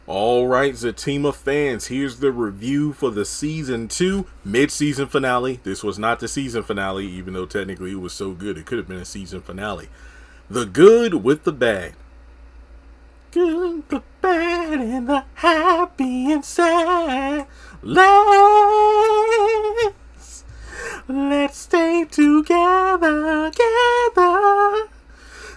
All right, Zatima fans, here's the review for the season 2 mid-season finale. This was not the season finale, even though technically it was so good it could have been a season finale. The good with the bad. Good, the bad, and the happy and sad. Let's stay together.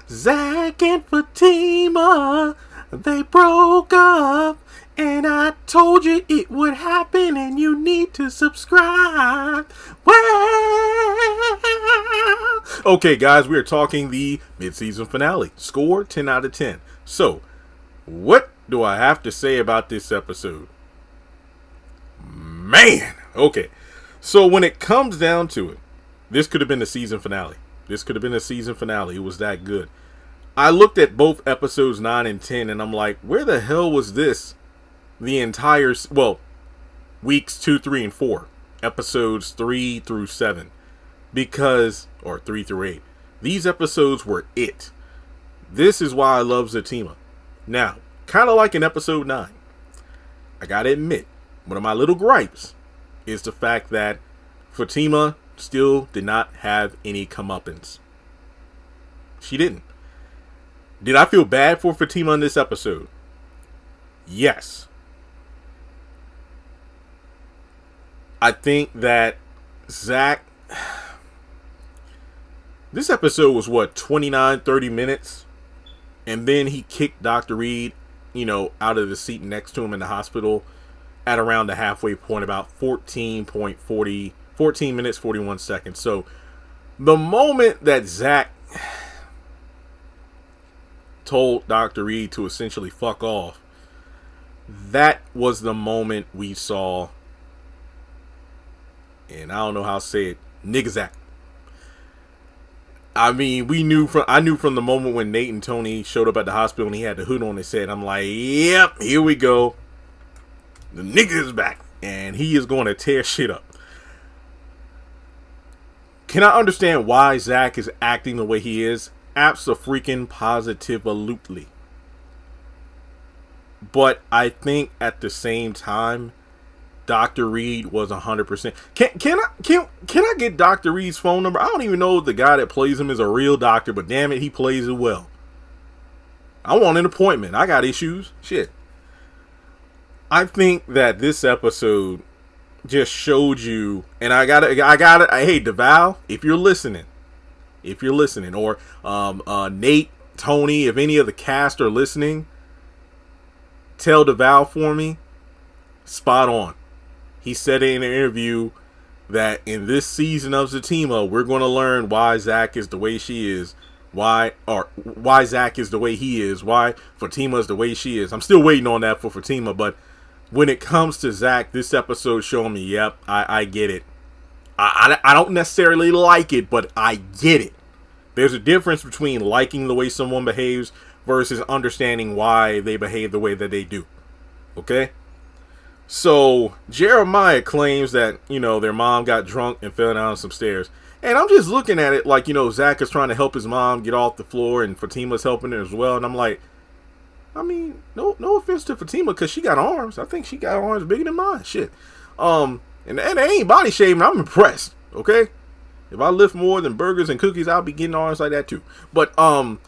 Zach and Fatima, they broke up, and I told you it would happen, and you need to subscribe. Well, okay, guys, we are talking the mid-season finale. Score 10 out of 10. So, what do I have to say about this episode? Man, okay. So when it comes down to it, this could have been the season finale. It was that good. I looked at both episodes 9 and 10 and I'm like, where the hell was this the entire, weeks 2, 3, and 4, episodes 3 through 7, or 3 through 8. These episodes were it. This is why I love Zatima. Now, kind of like in episode 9, I gotta admit, one of my little gripes is the fact that Fatima still did not have any comeuppance. She didn't. Did I feel bad for Fatima in this episode? Yes. I think that Zach, this episode was 29, 30 minutes. And then he kicked Dr. Reed, out of the seat next to him in the hospital at around the halfway point, about 14 minutes, 41 seconds. So the moment that Zach told Dr. Reed to essentially fuck off, that was the moment we saw, and I don't know how to say it, nigga Zach. I mean, I knew from the moment when Nate and Tony showed up at the hospital and he had the hood on his head, I'm like, yep, here we go. The nigga is back, and he is going to tear shit up. Can I understand why Zach is acting the way he is? Abso-freaking-positive-alutely. But I think at the same time, Dr. Reed was 100%. Can I get Dr. Reed's phone number? I don't even know if the guy that plays him is a real doctor, but damn it, he plays it well. I want an appointment. I got issues. Shit. I think that this episode just showed you, and I got it. Hey, DeVal, if you're listening, or Nate, Tony, if any of the cast are listening, tell DeVal for me. Spot on. He said in an interview that in this season of Zatima, we're going to learn why Zach is the way she is, why Zach is the way he is, why Fatima is the way she is. I'm still waiting on that for Fatima, but when it comes to Zach, this episode showed me, yep, I get it. I don't necessarily like it, but I get it. There's a difference between liking the way someone behaves versus understanding why they behave the way that they do. Okay? So, Jeremiah claims that, their mom got drunk and fell down some stairs. And I'm just looking at it like, Zach is trying to help his mom get off the floor and Fatima's helping her as well. And I'm like, I mean, no offense to Fatima, because she got arms. I think she got arms bigger than mine. Shit. And they ain't body shaming. I'm impressed. Okay? If I lift more than burgers and cookies, I'll be getting arms like that too. But I'm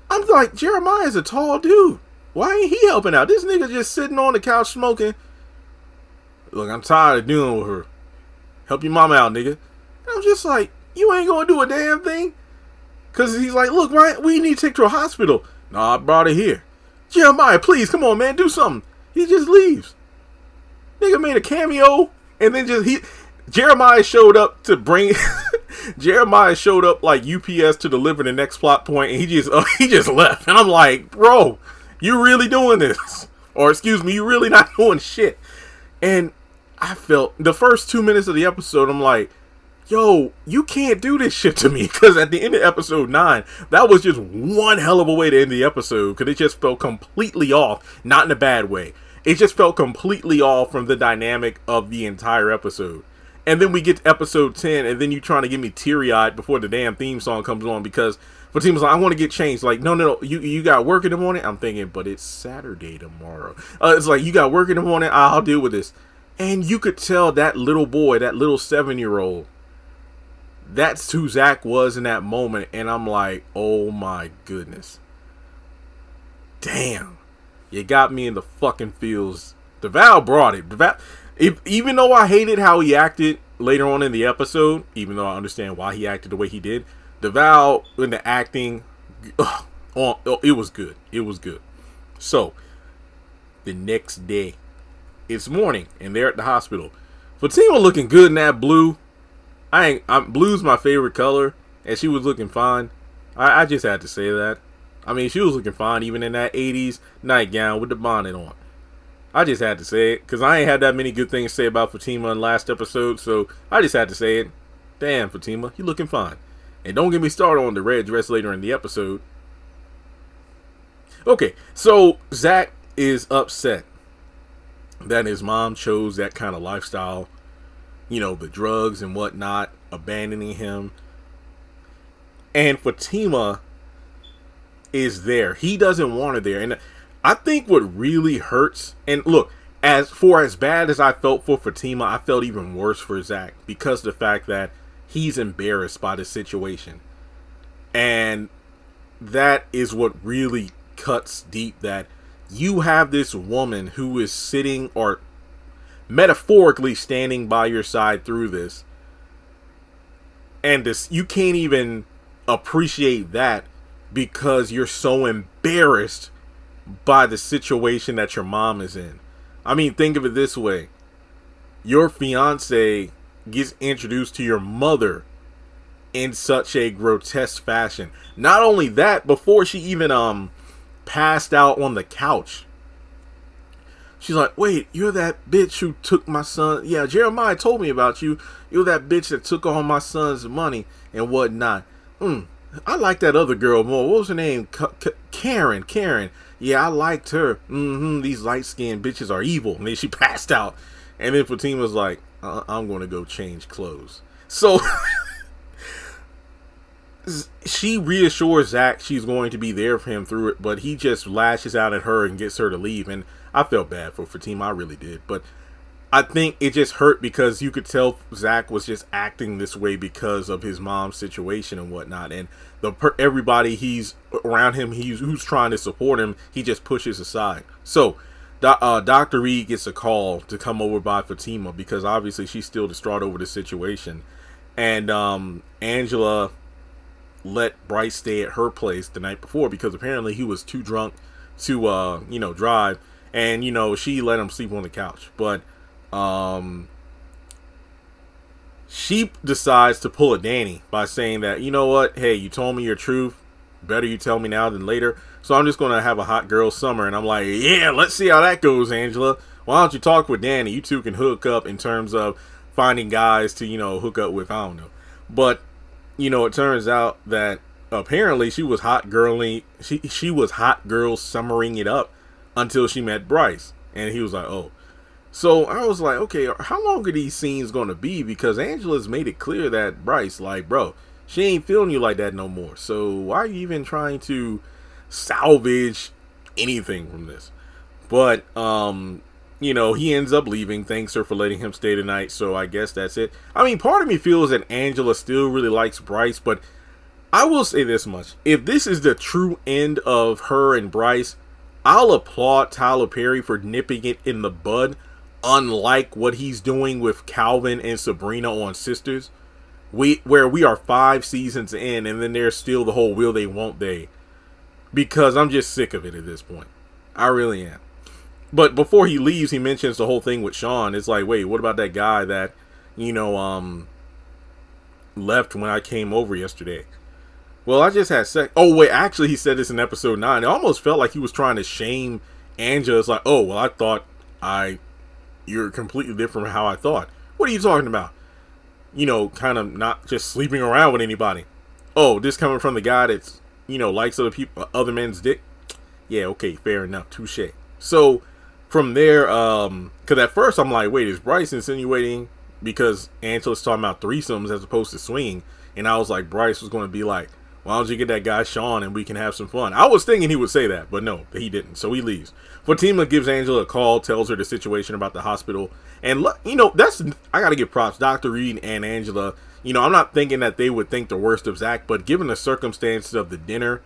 like, Jeremiah's a tall dude. Why ain't he helping out? This nigga just sitting on the couch smoking. Look, I'm tired of dealing with her. Help your mama out, nigga. And I'm just like, you ain't gonna do a damn thing? Because he's like, look, Ryan, we need to take her to a hospital. No, I brought her here. Jeremiah, please, come on, man, do something. He just leaves. Nigga made a cameo, and then Jeremiah showed up to bring. Jeremiah showed up like UPS to deliver the next plot point, and he just left. And I'm like, bro, you really doing this? Or excuse me, you really not doing shit? And I felt the first 2 minutes of the episode, I'm like, yo, you can't do this shit to me. Because at the end of episode 9, that was just one hell of a way to end the episode. Because it just felt completely off. Not in a bad way. It just felt completely off from the dynamic of the entire episode. And then we get to episode 10, and then you trying to get me teary-eyed before the damn theme song comes on because Fatima's like, I want to get changed. Like, no, you got work in the morning? I'm thinking, but it's Saturday tomorrow. It's like, you got work in the morning? I'll deal with this. And you could tell that little boy, that little 7-year-old, that's who Zach was in that moment. And I'm like, oh my goodness. Damn. You got me in the fucking feels. DeVal brought it. Even though I hated how he acted later on in the episode, even though I understand why he acted the way he did, DeVal in the acting, it was good. It was good. So, the next day, it's morning, and they're at the hospital. Fatima looking good in that blue. Blue's my favorite color, and she was looking fine. I just had to say that. I mean, she was looking fine even in that 80s nightgown with the bonnet on. I just had to say it, because I ain't had that many good things to say about Fatima in the last episode, so I just had to say it. Damn, Fatima, you looking fine. And don't get me started on the red dress later in the episode. Okay, so Zach is upset that his mom chose that kind of lifestyle. You know, the drugs and whatnot, abandoning him. And Fatima is there. He doesn't want her there. And I think what really hurts, and look, as bad as I felt for Fatima, I felt even worse for Zach because of the fact that he's embarrassed by the situation. And that is what really cuts deep, that you have this woman who is sitting, or metaphorically standing by your side through this, and this, you can't even appreciate that because you're so embarrassed by the situation that your mom is in. I mean, think of it this way. Your fiance gets introduced to your mother in such a grotesque fashion. Not only that, before she even passed out on the couch, she's like, wait, you're that bitch who took my son. Yeah, Jeremiah told me about you. You're that bitch that took all my son's money and whatnot. I like that other girl more. What was her name? Karen. Yeah, I liked her. These light-skinned bitches are evil. And then she passed out. And then Fatima's like, I'm going to go change clothes. So she reassures Zach she's going to be there for him through it, but he just lashes out at her and gets her to leave. And I felt bad for Fatima. I really did. But I think it just hurt because you could tell Zach was just acting this way because of his mom's situation and whatnot. And everybody he's around him, who's trying to support him, he just pushes aside. So Dr. Reed gets a call to come over by Fatima because obviously she's still distraught over the situation. And Angela let Bryce stay at her place the night before because apparently he was too drunk to drive. And she let him sleep on the couch. But she decides to pull a Danny by saying that, you know what, hey, you told me your truth, better you tell me now than later, so I'm just gonna have a hot girl summer. And I'm like, yeah, let's see how that goes, Angela. Why don't you talk with Danny? You two can hook up in terms of finding guys to hook up with. I don't know, but it turns out that apparently she was hot girling, she was hot girl summering it up until she met Bryce. And he was like, oh. So I was like, okay, how long are these scenes going to be? Because Angela's made it clear that Bryce, like, bro, she ain't feeling you like that no more. So why are you even trying to salvage anything from this? But, he ends up leaving. Thanks her for letting him stay tonight. So I guess that's it. I mean, part of me feels that Angela still really likes Bryce. But I will say this much. If this is the true end of her and Bryce, I'll applaud Tyler Perry for nipping it in the bud. Unlike what he's doing with Calvin and Sabrina on Sistas, where we are 5 seasons in and then there's still the whole will they won't they, because I'm just sick of it at this point. I really am. But before he leaves, he mentions the whole thing with Sean. It's like, wait, what about that guy that left when I came over yesterday? Well, I just had sex. Oh wait, actually he said this in episode 9. It almost felt like he was trying to shame Angela. It's like, oh well, I thought you're completely different from how I thought. What are you talking about? Kind of not just sleeping around with anybody. Oh, this coming from the guy that's, likes other men's dick? Yeah, okay, fair enough. Touche. So, from there, because at first I'm like, wait, is Bryce insinuating because Angela's talking about threesomes as opposed to swinging. And I was like, Bryce was going to be like, why don't you get that guy Sean and we can have some fun? I was thinking he would say that, but no, he didn't. So he leaves. Fatima gives Angela a call, tells her the situation about the hospital. And, I got to give props. Dr. Reed and Angela, I'm not thinking that they would think the worst of Zach, but given the circumstances of the dinner,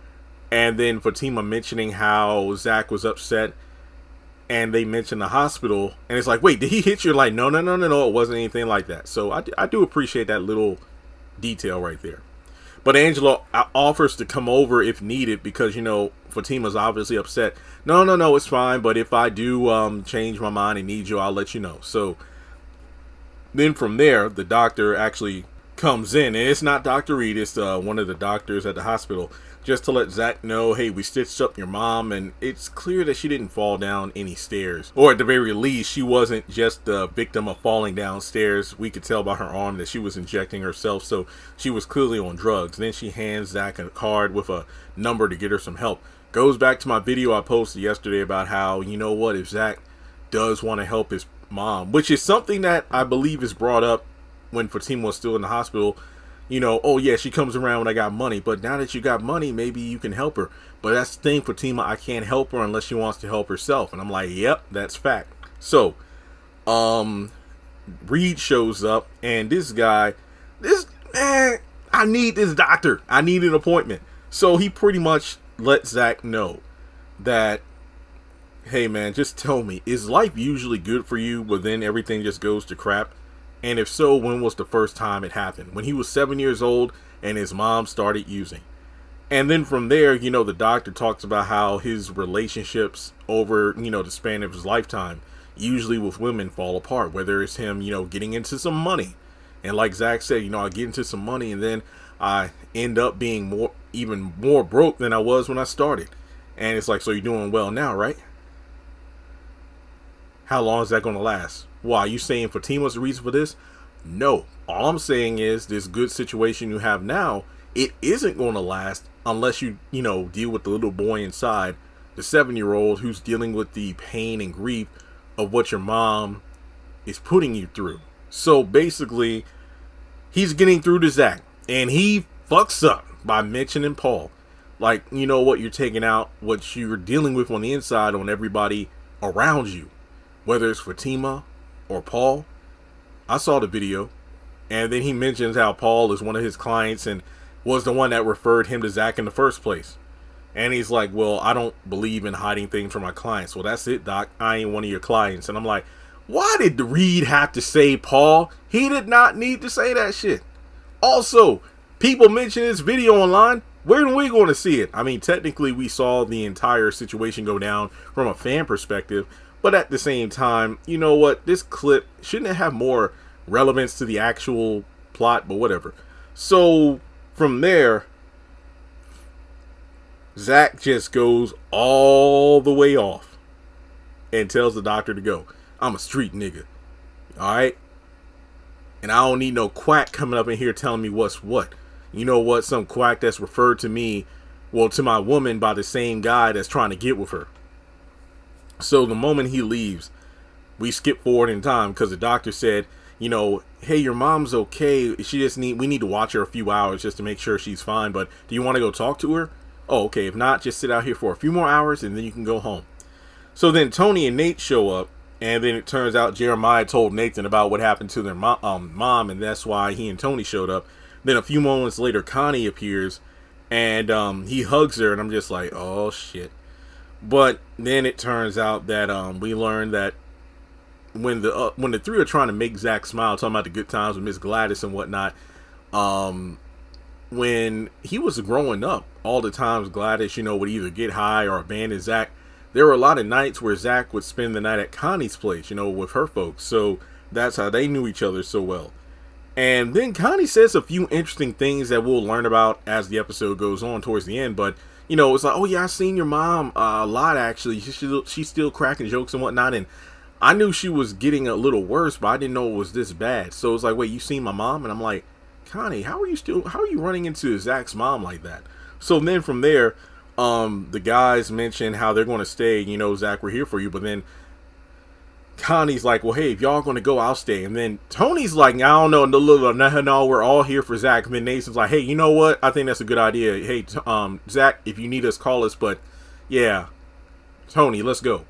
and then Fatima mentioning how Zach was upset, and they mentioned the hospital, and it's like, wait, did he hit you? Like, no, it wasn't anything like that. So I do appreciate that little detail right there. But Angela offers to come over if needed because, Fatima's obviously upset. No, it's fine. But if I do change my mind and need you, I'll let you know. So then from there, the doctor actually comes in. And it's not Dr. Reed. It's one of the doctors at the hospital. Just to let Zach know, hey, we stitched up your mom. And it's clear that she didn't fall down any stairs. Or at the very least, she wasn't just the victim of falling downstairs. We could tell by her arm that she was injecting herself. So she was clearly on drugs. Then she hands Zach a card with a number to get her some help. Goes back to my video I posted yesterday about how, if Zach does want to help his mom, which is something that I believe is brought up when Fatima was still in the hospital. Oh yeah, she comes around when I got money, but now that you got money, maybe you can help her. But that's the thing, Fatima, I can't help her unless she wants to help herself. And I'm like, yep, that's fact. So, Reed shows up, and this guy, I need this doctor. I need an appointment. So he pretty much lets Zach know that, hey man, just tell me, is life usually good for you, but then everything just goes to crap? And if so, when was the first time it happened? When he was 7 years old and his mom started using. And then from there, the doctor talks about how his relationships over, the span of his lifetime, usually with women, fall apart. Whether it's him, getting into some money. And like Zach said, I get into some money and then I end up being even more broke than I was when I started. And it's like, so you're doing well now, right? How long is that going to last? Why, are you saying Fatima's the reason for this? No. All I'm saying is this good situation you have now, it isn't going to last unless you, deal with the little boy inside, the 7-year-old who's dealing with the pain and grief of what your mom is putting you through. So basically, he's getting through to Zach, and he fucks up by mentioning Paul. Like, you're taking out what you're dealing with on the inside on everybody around you, whether it's Fatima or Paul. I saw the video, and then he mentions how Paul is one of his clients and was the one that referred him to Zach in the first place. And he's like, well, I don't believe in hiding things from my clients. Well, that's it, doc. I ain't one of your clients. And I'm like, why did Reed have to say Paul? He did not need to say that shit. Also, people mention this video online. Where are we going to see it? I mean, technically, we saw the entire situation go down from a fan perspective. But at the same time, you know what? This clip shouldn't have more relevance to the actual plot, but whatever. So from there, Zach just goes all the way off and tells the doctor to go. I'm a street nigga. Alright? And I don't need no quack coming up in here telling me what's what. You know what? Some quack that's referred to me, well, to my woman by the same guy that's trying to get with her. So the moment he leaves, we skip forward in time because the doctor said, hey, your mom's okay. We need to watch her a few hours just to make sure she's fine. But do you want to go talk to her? Oh, okay. If not, just sit out here for a few more hours and then you can go home. So then Tony and Nate show up, and then it turns out Jeremiah told Nathan about what happened to their mom, and that's why he and Tony showed up. Then a few moments later, Connie appears, and he hugs her, and I'm just like, oh shit. But then it turns out that we learned that when the three are trying to make Zach smile, talking about the good times with Miss Gladys and whatnot, when he was growing up, all the times Gladys, would either get high or abandon Zach, there were a lot of nights where Zach would spend the night at Connie's place, with her folks. So that's how they knew each other so well. And then Connie says a few interesting things that we'll learn about as the episode goes on towards the end, but it's like, oh yeah, I've seen your mom a lot actually. She's still cracking jokes and whatnot, and I knew she was getting a little worse, but I didn't know it was this bad. So it's like, wait, you seen my mom? And I'm like, Connie, how are you running into Zach's mom like that? So then from there, the guys mention how they're going to stay. Zach, we're here for you. But then Connie's like, well, hey, if y'all going to go, I'll stay. And then Tony's like, I don't know, no, we're all here for Zach. And then Nathan's like, hey, you know what? I think that's a good idea. Hey, Zach, if you need us, call us. But yeah, Tony, let's go.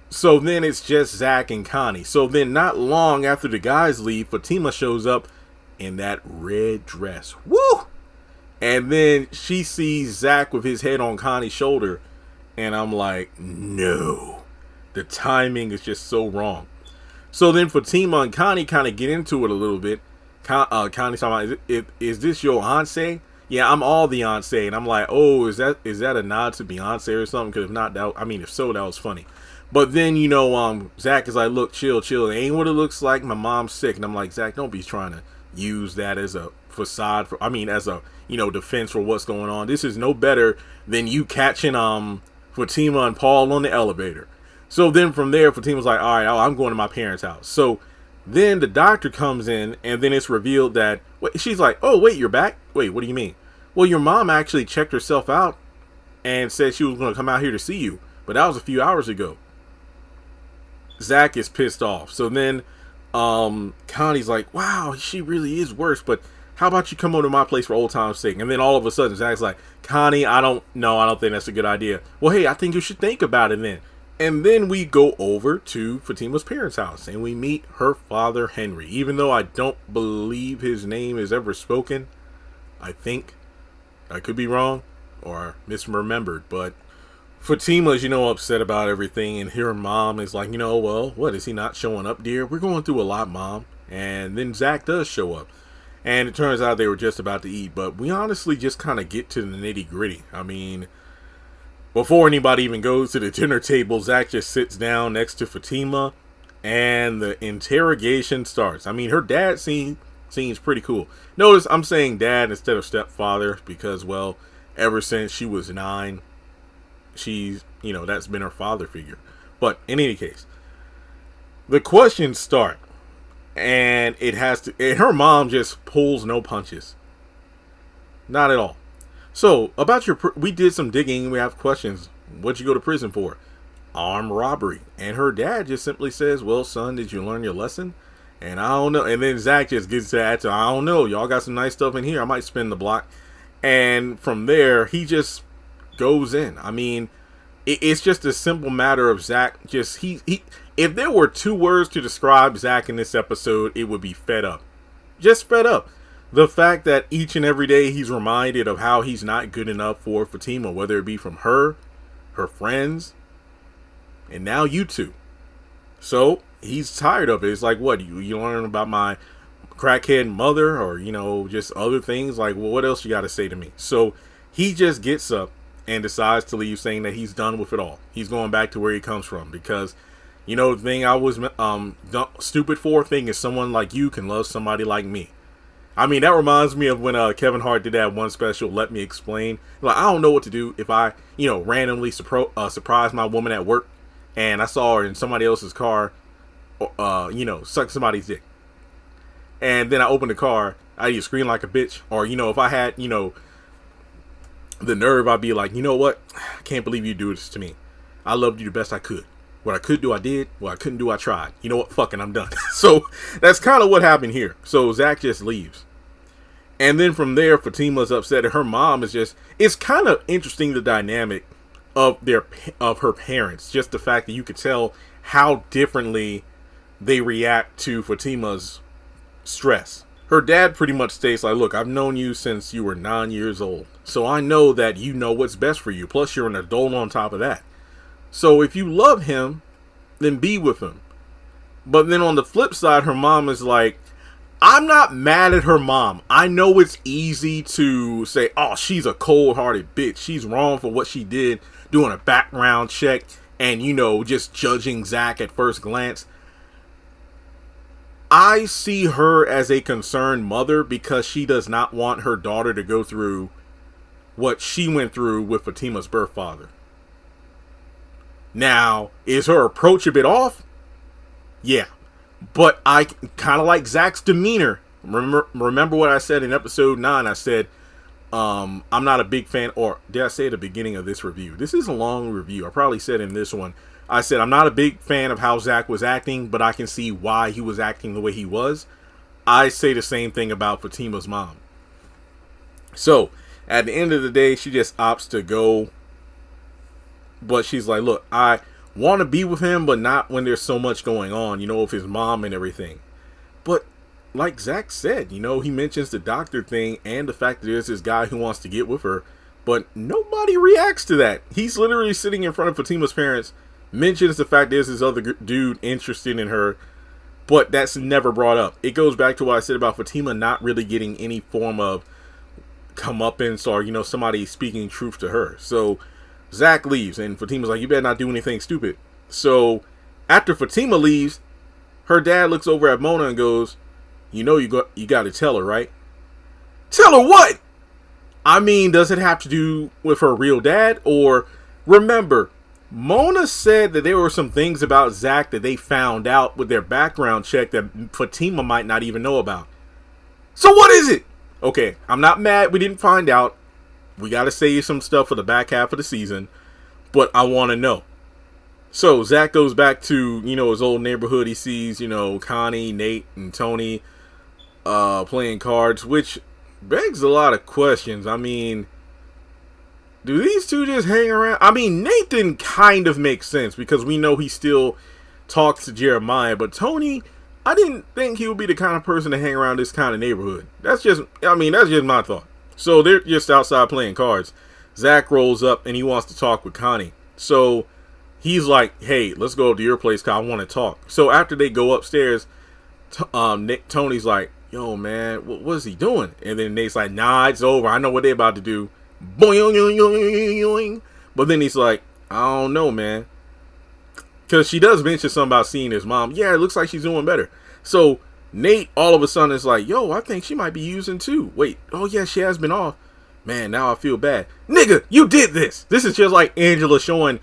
So then it's just Zach and Connie. So then not long after the guys leave, Fatima shows up in that red dress. Woo! And then she sees Zach with his head on Connie's shoulder. And I'm like, no. The timing is just so wrong. So then Fatima and Connie kind of get into it a little bit. Connie's talking about, is this your Beyonce? Yeah, I'm all the Beyonce. And I'm like, oh, is that a nod to Beyonce or something? Because if not, if so, that was funny. But then, Zach is like, look, chill. It ain't what it looks like. My mom's sick. And I'm like, Zach, don't be trying to use that as a facade as a, defense for what's going on. This is no better than you catching Fatima and Paul on the elevator. So then from there, Fatima's like, all right, I'm going to my parents' house. So then the doctor comes in, and then it's revealed that, she's like, oh, wait, you're back? Wait, what do you mean? Well, your mom actually checked herself out and said she was going to come out here to see you. But that was a few hours ago. Zach is pissed off. So then Connie's like, wow, she really is worse. But how about you come over to my place for old time's sake? And then all of a sudden, Zach's like, Connie, I don't think that's a good idea. Well, hey, I think you should think about it then. And then we go over to Fatima's parents' house and we meet her father, Henry. Even though I don't believe his name is ever spoken, I think. I could be wrong or misremembered, but Fatima's, upset about everything. And her mom is like, well, what, is he not showing up, dear? We're going through a lot, Mom. And then Zach does show up. And it turns out they were just about to eat. But we honestly just kind of get to the nitty gritty. I mean, before anybody even goes to the dinner table, Zach just sits down next to Fatima and the interrogation starts. I mean, her dad seems pretty cool. Notice I'm saying dad instead of stepfather because, well, ever since she was 9, she's, that's been her father figure. But in any case, the questions start and and her mom just pulls no punches. Not at all. So, about we did some digging. We have questions. What'd you go to prison for? Armed robbery. And her dad just simply says, well, son, did you learn your lesson? And I don't know. And then Zach just gets to that. I don't know. Y'all got some nice stuff in here. I might spin the block. And from there, he just goes in. I mean, it's just a simple matter of Zach. If there were 2 words to describe Zach in this episode, it would be fed up. Just fed up. The fact that each and every day he's reminded of how he's not good enough for Fatima, whether it be from her friends, and now you two. So he's tired of it. It's like, what, you learn about my crackhead mother or, just other things? Like, well, what else you got to say to me? So he just gets up and decides to leave saying that he's done with it all. He's going back to where he comes from because, the thing I was stupid for thing is someone like you can love somebody like me. I mean, that reminds me of when Kevin Hart did that one special, Let Me Explain. Like, I don't know what to do if I, randomly surprise my woman at work and I saw her in somebody else's car, suck somebody's dick. And then I open the car, I either scream like a bitch or, if I had, the nerve, I'd be like, you know what? I can't believe you do this to me. I loved you the best I could. What I could do, I did. What I couldn't do, I tried. You know what? Fucking, I'm done. So that's kind of what happened here. So Zach just leaves. And then from there, Fatima's upset. And her mom is just, it's kind of interesting, the dynamic of her parents. Just the fact that you could tell how differently they react to Fatima's stress. Her dad pretty much states like, look, I've known you since you were 9 years old. So I know that you know what's best for you. Plus you're an adult on top of that. So if you love him, then be with him. But then on the flip side, her mom is like, I'm not mad at her mom. I know it's easy to say, oh, she's a cold-hearted bitch. She's wrong for what she did, doing a background check and, just judging Zach at first glance. I see her as a concerned mother because she does not want her daughter to go through what she went through with Fatima's birth father. Now, is her approach a bit off? Yeah. But I kind of like Zach's demeanor. Remember what I said in episode 9? I said, I'm not a big fan, or did I say at the beginning of this review? This is a long review. I probably said in this one, I said I'm not a big fan of how Zach was acting, but I can see why he was acting the way he was. I say the same thing about Fatima's mom. So, at the end of the day, she just opts to go. But she's like, look, I want to be with him, but not when there's so much going on, with his mom and everything. But, like Zach said, he mentions the doctor thing and the fact that there's this guy who wants to get with her. But nobody reacts to that. He's literally sitting in front of Fatima's parents, mentions the fact there's this other dude interested in her, but that's never brought up. It goes back to what I said about Fatima not really getting any form of comeuppance or, somebody speaking truth to her. So Zach leaves and Fatima's like, you better not do anything stupid. So after Fatima leaves, her dad looks over at Mona and goes, you got to tell her, right? Tell her what? I mean, does it have to do with her real dad? Or remember, Mona said that there were some things about Zach that they found out with their background check that Fatima might not even know about. So what is it? Okay, I'm not mad we didn't find out. We got to save some stuff for the back half of the season. But I want to know. So Zach goes back to, his old neighborhood. He sees, Connie, Nate, and Tony playing cards, which begs a lot of questions. I mean, do these two just hang around? I mean, Nathan kind of makes sense because we know he still talks to Jeremiah, but Tony, I didn't think he would be the kind of person to hang around this kind of neighborhood. That's just my thought. So they're just outside playing cards. Zach rolls up and he wants to talk with Connie. So he's like, hey, let's go to your place because I want to talk. So after they go upstairs, Tony's like, yo, man, what is he doing? And then Nate's like, nah, it's over. I know what they're about to do. Boing. But then he's like, I don't know, man. Because she does mention something about seeing his mom. Yeah, it looks like she's doing better. So Nate all of a sudden is like, yo, I think she might be using too. Wait, oh yeah, she has been off. Man, now I feel bad. Nigga, you did this. This is just like Angela showing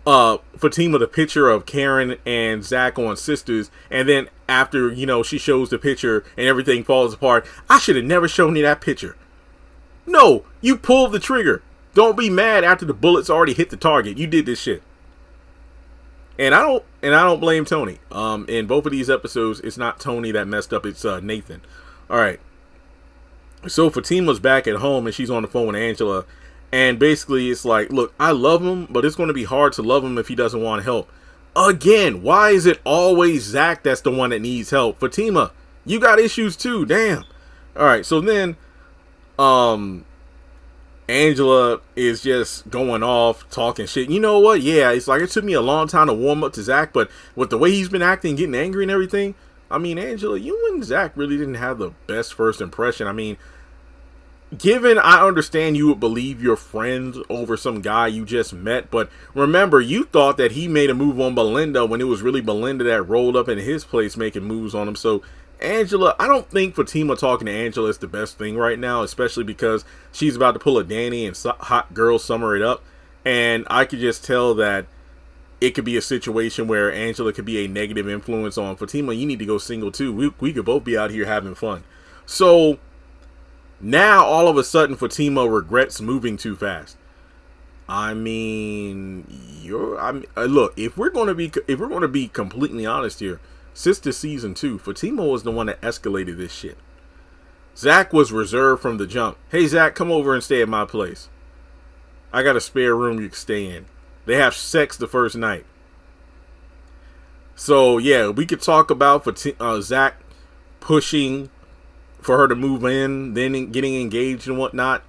Fatima the picture of Karen and Zach on Sistas, and then after, she shows the picture and everything falls apart. I should have never shown you that picture. No, you pulled the trigger. Don't be mad after the bullets already hit the target. You did this shit. And I don't blame Tony. In both of these episodes, it's not Tony that messed up, it's Nathan. All right. So Fatima's back at home and she's on the phone with Angela. And basically it's like, look, I love him, but it's going to be hard to love him if he doesn't want help. Again, why is it always Zach that's the one that needs help? Fatima, you got issues too. Damn. All right. So then, Angela is just going off, talking shit. You know what? Yeah, it's like it took me a long time to warm up to Zach, but with the way he's been acting, getting angry and everything, I mean, Angela, you and Zach really didn't have the best first impression. I mean, given I understand you would believe your friend over some guy you just met, but remember, you thought that he made a move on Belinda when it was really Belinda that rolled up in his place making moves on him. So Angela, I don't think Fatima talking to Angela is the best thing right now, especially because she's about to pull a Danny and Hot Girl Summer It Up. And I could just tell that it could be a situation where Angela could be a negative influence on Fatima. You need to go single too. We could both be out here having fun. So now all of a sudden Fatima regrets moving too fast. I mean, look, if we're going to be completely honest here, Sistas season 2, Fatima was the one that escalated this shit. Zach was reserved from the jump. Hey Zach, come over and stay at my place. I got a spare room you can stay in. They have sex the first night. So yeah, we could talk about Zach pushing for her to move in, then getting engaged and whatnot.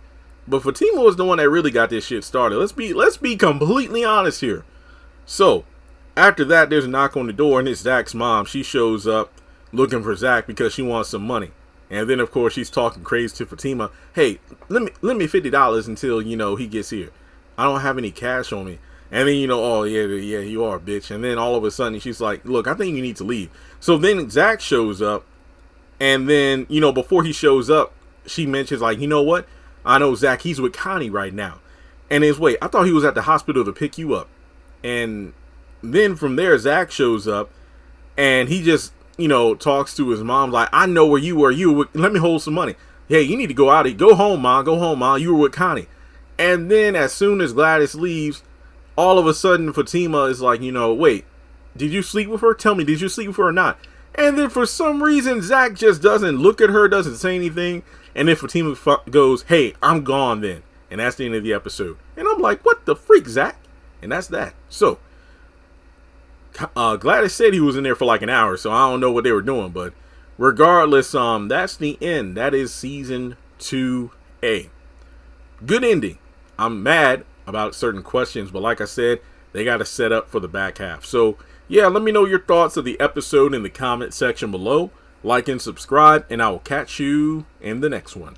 But Fatima was the one that really got this shit started. Let's be completely honest here. So after that, there's a knock on the door, and it's Zach's mom. She shows up looking for Zach because she wants some money. And then, of course, she's talking crazy to Fatima. Hey, let me $50 until, he gets here. I don't have any cash on me. And then, oh, yeah, you are, bitch. And then all of a sudden, she's like, look, I think you need to leave. So then Zach shows up. And then, before he shows up, she mentions, like, you know what? I know Zach, he's with Connie right now. And it's, wait, I thought he was at the hospital to pick you up. And then from there, Zach shows up and he just, talks to his mom like, I know where you were. Let me hold some money. Hey, you need to go out. Go home, mom. You were with Connie. And then as soon as Gladys leaves, all of a sudden Fatima is like, wait, did you sleep with her? Tell me, did you sleep with her or not? And then for some reason, Zach just doesn't look at her, doesn't say anything. And then Fatima goes, hey, I'm gone then. And that's the end of the episode. And I'm like, what the freak, Zach? And that's that. So, Gladys said he was in there for like an hour, so I don't know what they were doing. But regardless, that's the end. That is season 2A. Good ending. I'm mad about certain questions, but like I said, they got to set up for the back half. So, yeah, let me know your thoughts of the episode in the comment section below. Like and subscribe, and I will catch you in the next one.